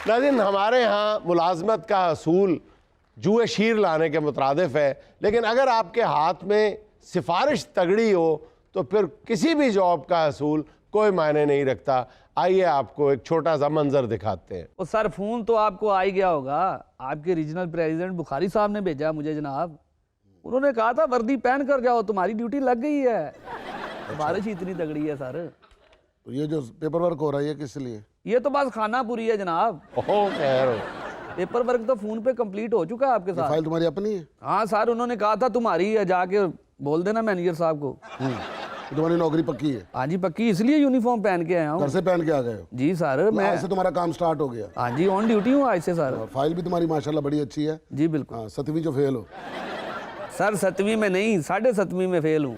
नाज़रीन, हमारे यहाँ मुलाजमत का असूल जुए शीर लाने के मुतरादिफ है, लेकिन अगर आपके हाथ में सिफारिश तगड़ी हो तो फिर किसी भी जॉब का असूल कोई मायने नहीं रखता। आइए आपको एक छोटा सा मंजर दिखाते हैं। तो सर फोन तो आपको आ ही गया होगा, आपके रीजनल प्रेसिडेंट बुखारी साहब ने भेजा मुझे जनाब। उन्होंने कहा था वर्दी पहन कर जाओ, तुम्हारी ड्यूटी लग गई है। बारिश इतनी तगड़ी है सर। तो ये जो पेपर वर्क हो रहा है ये किस लिए? ये तो बस खाना पूरी है जनाब। ओहो खैर हो। पेपर वर्क तो फोन पे कंप्लीट हो चुका है आपके साथ। फाइल तुम्हारी अपनी है? हाँ सर, उन्होंने कहा था तुम्हारी है, जाके बोल देना मैनेजर साहब को। तो तुम्हारी नौकरी पक्की है? हाँ जी पक्की, इसलिए यूनिफॉर्म पहन के आया घर हूँ। से पहन के आ गए हो? जी सर, मैं आज से तुम्हारा काम स्टार्ट हो गया? हाँ जी ऑन ड्यूटी हूँ आज से सर। और फाइल भी तुम्हारी माशाल्लाह बड़ी अच्छी है। जी बिल्कुल। हाँ, 7वीं जो फेल हो। सर 7वीं में नहीं, 7.5 में फेल हूँ।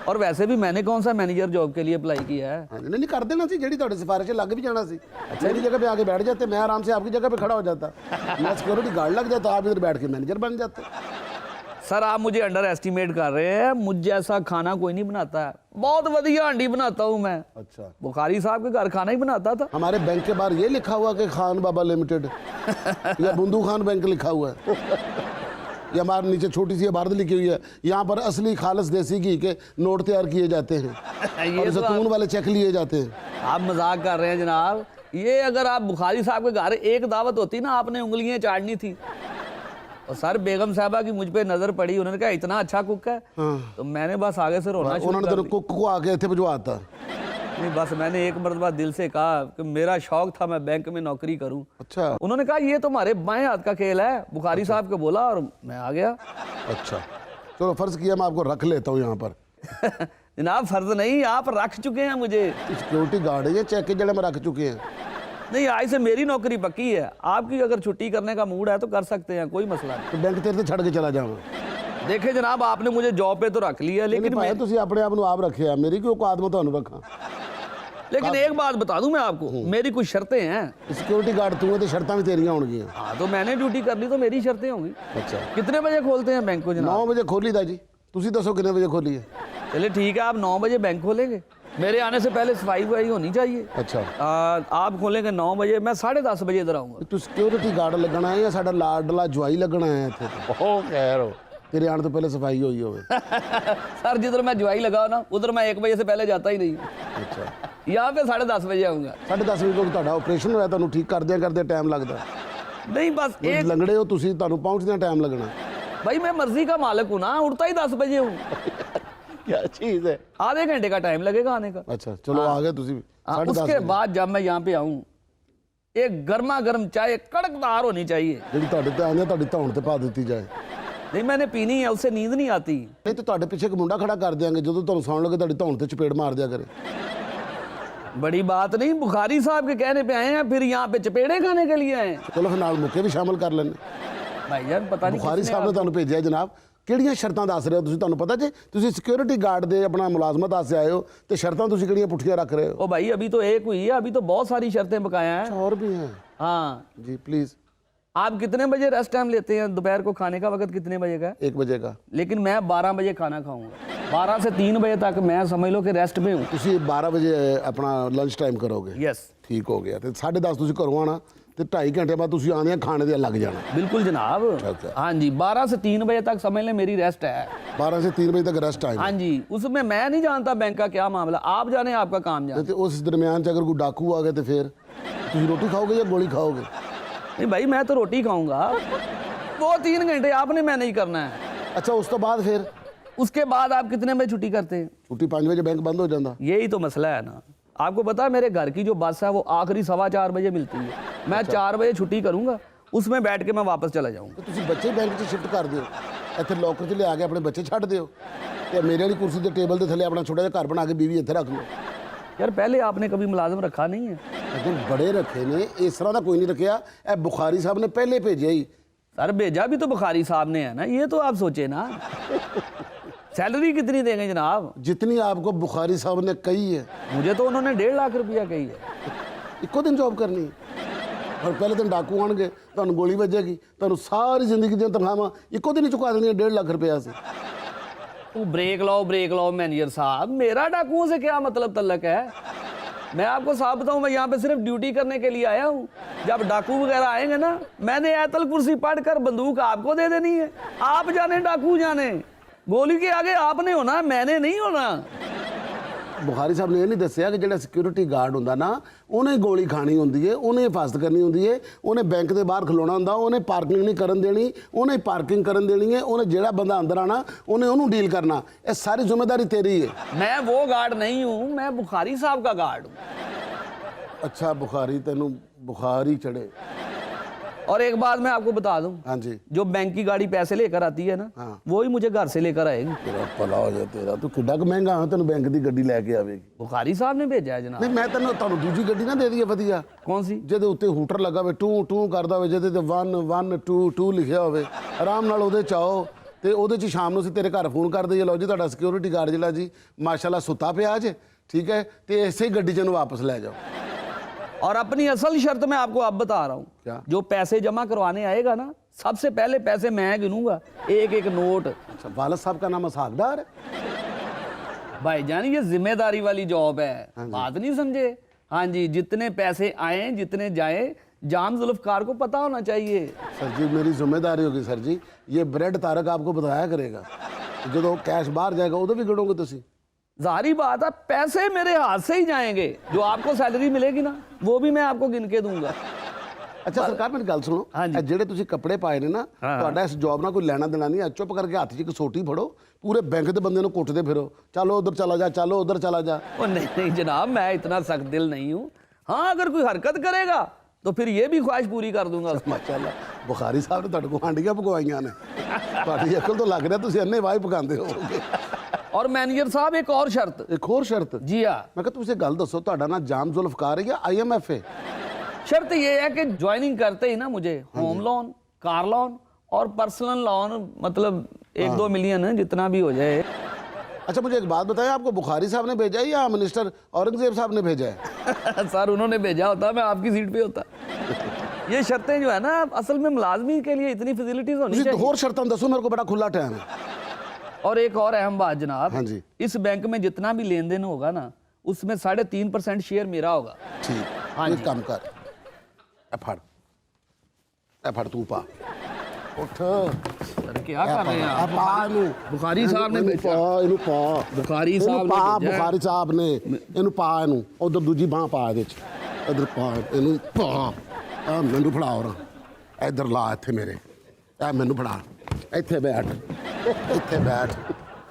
और वैसे भी मैंने कौन सा मैनेजर जॉब के लिए अप्लाई किया है। हाँ, नहीं कर देना सी, जेडी ਤੁਹਾਡੇ सिफारिश लग भी जाना सी। मेरी जगह पे आके बैठ जाते, मैं आराम से आपकी जगह पे खड़ा हो जाता। मैं सिक्योरिटी गार्ड लग जाता, आप इधर बैठ के मैनेजर बन जाते। सर आप मुझे अंडर एस्टिमेट कर रहे हैं, मुझ जैसा खाना कोई नहीं बनाता है। बहुत बढ़िया हांडी बनाता हूँ मैं। अच्छा, बुखारी साहब के घर खाना ही बनाता था। हमारे बैंक के बाहर ये लिखा हुआ कि खान बाबा लिमिटेड या बुंदू खान बैंक लिखा हुआ है। ये हमारे नीचे छोटी सी इबारत लिखी हुई है, यहाँ पर असली खालस देसी घी के नोट तैयार किए जाते हैं और ये तो जैतून वाले चेक लिए जाते हैं। आप मजाक कर रहे हैं जनाब। ये अगर आप बुखारी साहब के घर एक दावत होती ना, आपने उंगलियां चाटनी थी। और सर बेगम साहबा की मुझ पे नजर पड़ी, उन्होंने कहा इतना अच्छा कुक है। तो मैंने बस आगे से रोना शुरू उन्होंने कर तेरे दिया। कुक को आके थे भिजवाता। नहीं बस मैंने एक मरतबा दिल से कहा कि मेरा शौक था मैं बैंक में नौकरी करूं। अच्छा उन्होंने कहा ये तो हमारे बाएं हाथ का खेल है। बुखारी साहब को बोला और मैं आ गया। अच्छा, चलो फर्ज किया मैं आपको रख लेता हूँ यहाँ पर। जनाब फर्ज नहीं, आप रख चुके हैं मुझे। सिक्योरिटी गार्ड है ये, चेक के जड़े में रख चुके हैं। नहीं आज से मेरी नौकरी पक्की है। आपकी अगर छुट्टी करने का मूड है तो कर सकते हैं, कोई मसला नहीं। तो बैंक तेरे से छड़ के चला जाऊँ? देखे जनाब आपने मुझे जॉब पे तो रख लिया, लेकिन मैं तुसी अपने आप ਨੂੰ आप रखे मेरी क्यों औकात में ਤੁਹਾਨੂੰ रखा। लेकिन एक बात बता दूं मैं आपको, मेरी कुछ शर्तें हैं। सिक्योरिटी गार्ड तू है तो शर्तां भी तेरियां होंगी। हाँ तो मैंने ड्यूटी कर ली तो मेरी शर्तें होंगी। अच्छा, कितने बजे खोलते हैं बैंक को जनाब? 9 बजे खोली था जी। तुसी दसो कितने बजे खोली है? चलिए ठीक है, आप 9 बजे बैंक खोलेंगे। मेरे आने से पहले सफाई वफाई होनी चाहिए। अच्छा, आप खोलेंगे 9 बजे, मैं 10:30 बजे इधर आऊँगा। तू सिक्योरिटी गार्ड लगना है या साडा लाडला जवाई लगना है इत्थे? ओहो खैर हो। तेरे आने तो पहले सफाई हुई होवे। सर जिधर मैं जवाई लगाओ ना, उधर मैं 1 बजे से पहले जाता ही नहीं। अच्छा, यहाँ पे 10:30 बजे आऊँगा। 10:30 ਵਜੇ ਕੋਲ ਤੁਹਾਡਾ ਆਪਰੇਸ਼ਨ ਹੋਇਆ, ਤੁਹਾਨੂੰ ਠੀਕ ਕਰਦਿਆਂ ਕਰਦੇ ਟਾਈਮ ਲੱਗਦਾ। नहीं बस एक ਲੰਗੜੇ ਹੋ ਤੁਸੀਂ, ਤੁਹਾਨੂੰ ਪਹੁੰਚਦਿਆਂ ਟਾਈਮ ਲੱਗਣਾ। भाई मैं मर्जी का मालिक हूँ ना, उड़ता ही 10 बजे हूँ। क्या चीज़ है। आधे घंटे का टाइम लगेगा आने का। अच्छा चलो आ गए ਤੁਸੀਂ। उसके बाद जब मैं यहाँ पे आऊँ, एक गर्मा गर्म चाय कड़कदार होनी चाहिए। ਜਿਹੜੀ ਤੁਹਾਡੇ ਤੇ ਆਉਂਦੇ ਤੁਹਾਡੀ ਧੌਣ ਤੇ ਪਾ ਦਿੱਤੀ ਜਾਏ। नहीं मैंने पीनी है, उससे नींद नहीं आती। ਨਹੀਂ ਤੇ ਤੁਹਾਡੇ ਪਿੱਛੇ ਇੱਕ ਮੁੰਡਾ ਖੜਾ ਕਰ ਦਿਆਂਗੇ, ਜਦੋਂ ਤੁਹਾਨੂੰ ਸੌਣ ਲੱਗੇ ਤੁਹਾਡੀ ਧੌਣ ਤੇ ਚਪੇੜ ਮਾਰ ਦਿਆ ਕਰੇ। बड़ी बात नहीं, बुखारी साहब के कहने पे आए हैं, फिर यहाँ पे चपेड़े खाने के लिए आए हैं। ਚਲੋ ਫਿਰ ਨਾਲ ਮੁੱਕੇ ਵੀ ਸ਼ਾਮਲ ਕਰ ਲੈਣੇ। भाईजान पता नहीं ਬੁਖਾਰੀ किसने ਸਾਹਿਬ ਨੇ ਤੁਹਾਨੂੰ ਭੇਜਿਆ ਜਨਾਬ, ਕਿਹੜੀਆਂ ਸ਼ਰਤਾਂ ਦੱਸ ਰਹੇ ਹੋ ਤੁਸੀਂ? ਤੁਹਾਨੂੰ ਪਤਾ ਜੇ ਤੁਸੀਂ ਸਿਕਿਉਰਿਟੀ ਗਾਰਡ ਦੇ ਆਪਣਾ ਮੁਲਾਜ਼ਮਤ ਵਾਸਤੇ ਆਏ ਹੋ ਤੇ ਸ਼ਰਤਾਂ ਤੁਸੀਂ ਕਿਹੜੀਆਂ ਪੁੱਠੀਆਂ ਰੱਖ ਰਹੇ ਹੋ? ओ भाई अभी तो एक हुई है, अभी तो बहुत सारी शर्तें बकाया हैं। और भी हैं हाँ जी प्लीज। आप कितने बजे रेस्ट टाइम लेते हैं? दोपहर को खाने का वक्त कितने बजे का है? 1 बजे का। लेकिन मैं 12 बजे खाना खाऊंगा। 12 से 3 बजे तक मैं समझ लो कि रेस्ट में हूँ। ਤੁਸੀਂ 12 ਵਜੇ ਆਪਣਾ ਲੰਚ ਟਾਈਮ ਕਰੋਗੇ? यस ਠੀਕ ਹੋ ਗਿਆ। ਤੇ 10:30 ਤੁਸੀਂ ਘਰੋਂ ਆਣਾ ਤੇ 2.5 ਘੰਟੇ ਬਾਅਦ ਤੁਸੀਂ ਆਂਦੇ ਖਾਣੇ ਦੇ ਲੱਗ ਜਾਣਾ। बिल्कुल जनाब। अच्छा। हाँ जी 12 से 3 बजे तक समझ लें मेरी रेस्ट है। 12 से 3 बजे तक रेस्ट टाइम। हाँ जी उसमें मैं नहीं जानता बैंक का क्या मामला, आप जाने आपका काम जाने। ਤੇ ਉਸ ਦਰਮਿਆਨ ਚ ਅਗਰ ਕੋਈ ਡਾਕੂ ਆ ਗਏ ਤੇ ਫਿਰ ਤੁਸੀਂ ਰੋਟੀ ਖਾਓਗੇ ਜਾਂ ਗੋਲੀ ਖਾਓਗੇ? नहीं भाई मैं तो रोटी खाऊंगा। वो 3 घंटे आपने मैनेज करना है। ਅੱਛਾ ਉਸ ਤੋਂ ਬਾਅਦ ਫਿਰ उसके बाद आप कितने बजे छुट्टी करते हैं? ਛੁੱਟੀ 5 ਵਜੇ ਬੈਂਕ ਬੰਦ ਹੋ ਜਾਂਦਾ। यही तो मसला है ना। आपको पता है मेरे घर की जो बस है वो आखिरी 4:15 बजे मिलती है। मैं 4 बजे छुट्टी करूंगा, उसमें बैठ के मैं वापस चला जाऊंगा। ਤੇ ਤੁਸੀਂ ਬੱਚੇ ਬੈਂਕ 'ਚ ਸ਼ਿਫਟ ਕਰ ਦਿਓ, ਇੱਥੇ ਲੋਕਰ 'ਚ ਲਿਆ ਕੇ ਆਪਣੇ ਬੱਚੇ ਛੱਡ ਦਿਓ ਤੇ ਮੇਰੇ ਵਾਲੀ ਕੁਰਸੀ ਦੇ ਟੇਬਲ ਦੇ ਥੱਲੇ ਆਪਣਾ ਛੋਟਾ ਜਿਹਾ ਘਰ ਬਣਾ ਕੇ ਬੀਵੀ ਇੱਥੇ ਰੱਖ ਲਓ। यार पहले आपने कभी मुलाजिम रखा नहीं है? लेकिन बड़े रखे ने, इस तरह का कोई नहीं रखा। ए बुखारी साहब ने पहले भेजा ही। सर भेजा भी तो बुखारी साहब ने है ना, ये तो आप सोचे ना। सैलरी कितनी देंगे जनाब? जितनी आपको बुखारी साहब ने कही है। मुझे तो उन्होंने 1.5 लाख रुपया कही है। इको दिन जॉब करनी है और पहले दिन डाकू आएंगे, तुहानू गोली बजेगी, तुहानू सारी जिंदगी दी तनख्वाहां इको दिन चुका देनी 1.5 लाख रुपया से। तू ब्रेक लाओ मैनेजर साहब, मेरा डाकुओं से क्या मतलब तल्लक है? मैं आपको साफ बताऊं, मैं यहाँ पे सिर्फ ड्यूटी करने के लिए आया हूँ। जब डाकू वगैरह आएंगे ना, मैंने आयतल कुर्सी पढ़कर बंदूक आपको दे देनी है। आप जाने डाकू जाने, गोली के आगे आपने होना, मैंने नहीं होना। बुखारी साहब ने ये नहीं दसिया कि ਜਿਹੜਾ ਸਿਕਿਉਰਿਟੀ ਗਾਰਡ ਹੁੰਦਾ ਨਾ, ਉਹਨੇ ਗੋਲੀ ਖਾਣੀ ਹੁੰਦੀ ਹੈ, ਉਹਨੇ ਹਿਫਾਜ਼ਤ ਕਰਨੀ ਹੁੰਦੀ ਹੈ, ਉਹਨੇ ਬੈਂਕ ਦੇ ਬਾਹਰ ਖਲੋਣਾ ਹੁੰਦਾ, ਉਹਨੇ ਪਾਰਕਿੰਗ ਨਹੀਂ ਕਰਨ ਦੇਣੀ, ਉਹਨੇ ਪਾਰਕਿੰਗ ਕਰਨ ਦੇਣੀ ਹੈ, ਉਹਨੇ ਜਿਹੜਾ ਬੰਦਾ ਅੰਦਰ ਆਣਾ ਉਹਨੇ ਉਹਨੂੰ ਡੀਲ ਕਰਨਾ। ਇਹ ਸਾਰੀ ਜ਼ਿੰਮੇਵਾਰੀ ਤੇਰੀ ਹੈ। मैं वो गार्ड नहीं हूँ, मैं बुखारी साहब का गार्ड हूँ। ਅੱਛਾ ਬੁਖਾਰੀ ਤੈਨੂੰ ਬੁਖਾਰੀ ਚੜੇ। और एक बात मैं आपको बता दूं, हाँ जी। जो बैंक की गाड़ी पैसे लेकर आती है ना, हाँ। वो ही मुझे घर से लेकर आएगी। ਤੇਰਾ ਭਲਾ ਹੋ ਜਾ ਤੇਰਾ, ਤੂੰ ਕਿੱਡਾ ਕੁ ਮਹਿੰਗਾ ਆ ਤੈਨੂੰ ਬੈਂਕ ਦੀ ਗੱਡੀ ਲੈ ਕੇ ਆਵੇਗੀ। बुखारी साहब ने भेजा है जनाब। ਨਹੀਂ ਮੈਂ ਤੈਨੂੰ ਤੁਹਾਨੂੰ ਦੂਜੀ ਗੱਡੀ ਨਾ ਦੇ ਦਈਏ ਵਧੀਆ, कौन सी? ਜਿਹਦੇ ਉੱਤੇ ਹੂਟਰ ਲੱਗਾ ਹੋਵੇ, ਟੂ ਟੂ ਕਰਦਾ ਹੋਵੇ, ਜਿਹਦੇ ਤੇ 1 1 2 2 ਲਿਖਿਆ ਹੋਵੇ, ਆਰਾਮ ਨਾਲ ਉਹਦੇ ਚ ਆਓ ਤੇ ਉਹਦੇ ਚ ਸ਼ਾਮ ਨੂੰ ਅਸੀਂ ਤੇਰੇ ਘਰ ਫੋਨ ਕਰ ਦਈਏ, ਲਓ ਜੀ ਤੁਹਾਡਾ ਸਿਕਿਉਰਿਟੀ ਗਾਰਡ ਜਿਹੜਾ ਜੀ ਮਾਸ਼ਾਅੱਲਾ ਸੁੱਤਾ ਪਿਆ ਅੱਜ, ਠੀਕ ਹੈ, ਤੇ ਇਸੇ ਗੱਡੀ ਚ ਇਹਨੂੰ ਵਾਪਸ ਲੈ ਜਾਓ। और अपनी असल शर्त मैं आपको अब बता रहा हूँ, क्या? जो पैसे जमा करवाने आएगा ना, सबसे पहले पैसे मैं गिनूंगा, एक एक नोट। अच्छा वालद साहब का नाम इसहाकदार है? भाईजान ये जिम्मेदारी वाली जॉब है, बात नहीं समझे? हाँ जी, जितने पैसे आए जितने जाए, जाम जुल्फकार को पता होना चाहिए। सर जी मेरी जिम्मेदारी होगी सर जी, ये ब्रेड तारक आपको बताया करेगा, जो कैश बाहर जाएगा उधर भी गिनोगे तुसी। जाहिर बात है, पैसे मेरे हाथ से ही जाएंगे, जो आपको सैलरी मिलेगी ना वो भी मैं आपको गिन के दूंगा। ਅੱਛਾ ਸਰਕਾਰ ਮੇਰੀ ਗੱਲ ਸੁਣੋ, ਹਾਂਜੀ। ਇਹ ਜਿਹੜੇ ਤੁਸੀਂ ਕੱਪੜੇ ਪਾਏ ਨੇ ਨਾ, ਤੁਹਾਡਾ ਇਸ ਜੌਬ ਨਾਲ ਕੋਈ ਲੈਣਾ ਦੇਣਾ ਨਹੀਂ ਹੈ। ਚੁੱਪ ਕਰਕੇ ਹੱਥ 'ਚ ਇੱਕ ਸੋਟੀ ਫੜੋ, ਪੂਰੇ ਬੈਂਕ ਦੇ ਬੰਦੇ ਨੂੰ ਕੁੱਟਦੇ ਫਿਰੋ, ਚਲੋ ਉਧਰ ਚਲਾ ਜਾ, ਚਲੋ ਉਧਰ ਚਲਾ ਜਾ। ओ नहीं नहीं जनाब, मैं इतना सख्त दिल नहीं हूँ। हाँ, अगर कोई हरकत करेगा तो फिर ये भी ख्वाहिश पूरी कर दूंगा उसकी। ਮਾਸ਼ਾਅੱਲਾ ਬੁਖਾਰੀ ਸਾਹਿਬ ਨੇ ਤੁਹਾਡੇ ਕੋਲ ਹਾਂਡੀਆਂ ਪਕਵਾਈਆਂ ਨੇ, ਤੁਹਾਡੀ ਅਕਲ ਤੋਂ ਲੱਗ ਰਿਹਾ ਤੁਸੀਂ ਅੰਨੇ ਵਾਹ ਪਕਾਉਂਦੇ ਹੋਵੋਗੇ। और मैनेजर साहब एक और शर्त। ਇੱਕ ਹੋਰ ਸ਼ਰਤ, जी हाँ, ਮੈਂ ਕਿਹਾ ਤੁਸੀਂ ਗੱਲ ਦੱਸੋ, ਤੁਹਾਡਾ ਨਾਂ ਜਾਮ ਜ਼ੁਲਫਕਾਰ ਹੈ ਜਾਂ IMF ਹੈ? शर्त ये है कि ज्वाइनिंग करते ही ना मुझे होम लोन, कार लोन और पर्सनल लोन, मतलब 1-2 मिलियन है, जितना भी हो जाए। अच्छा मुझे एक बात बताएं, आपको बुखारी साहब ने भेजा है या मिनिस्टर औरंगजेब साहब ने भेजा है? सर उन्होंने भेजा होता, मैं आपकी सीट पे होता। ये शर्तें जो है ना, असल में मुलाजमी के लिए इतनी फैसिलिटीज होनी ਤੁਸੀਂ चाहिए। ਹੋਰ ਸ਼ਰਤਾਂ ਦੱਸੋ, ਮੇਰੇ ਕੋਲ ਬੜਾ ਖੁੱਲਾ ਟਾਈਮ ਹੈ। और एक और अहम बात जनाब, हाँ जी। इस बैंक में जितना भी लेन देन होगा ना, उसमें 3.5% शेयर मेरा होगा। ठीक हाँ एक जी। काम कर, ए फड़ तू पा, उठ सर क्या कर रहे हैं आ आप? पा ਇਹਨੂੰ, बुखारी साहब ने ਇਹਨੂੰ भेजा। ਪਾ, ਇਹਨੂੰ ਪਾ, बुखारी ਇਹਨੂੰ साहब ने ਪਾ, भेजा है। ਬੁਖਾਰੀ ਸਾਹਿਬ ਨੇ ਇਹਨੂੰ ਪਾ, ਇਹਨੂੰ ਉਧਰ ਦੂਜੀ ਬਾਹ ਪਾ, ਇਹਦੇ ਚ ਇਧਰ ਪਾ, ਇਹਨੂੰ ਪਾ, ਆ ਮੈਨੂੰ ਫੜਾ, ਹੋਰ ਇਧਰ ਲਾ, ਇੱਥੇ ਮੇਰੇ ਆ ਮੈਨੂੰ ਫੜਾ, ਇੱਥੇ ਬੈਠ, ਇੱਥੇ ਬੈਠ,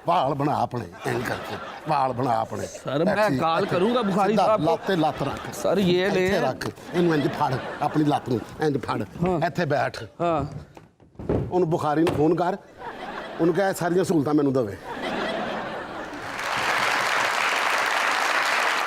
ਵਾਲ ਬਣਾ ਆਪਣੇ, ਐਂ ਕਰਕੇ ਵਾਲ ਬਣਾ ਆਪਣੇ। सर मैं कॉल करूंगा बुखारी ਸਿੱਧਾ साहब को। ਲੱਤ ਤੇ ਲੱਤ ਰੱਖ, सर ये ले। ਇੱਥੇ ਰੱਖ, ਇਹਨੂੰ ਇੰਜ ਫੜ, ਆਪਣੀ ਲੱਤ ਨੂੰ ਇੰਜ ਫੜ, ਇੱਥੇ ਬੈਠ, हाँ, ਉਹਨੂੰ ਬੁਖਾਰੀ ਨੂੰ ਫੋਨ ਕਰ, ਉਹਨੂੰ ਕਹਿ ਸਾਰੀਆਂ ਸਹੂਲਤਾਂ ਮੈਨੂੰ ਦੇਵੇ।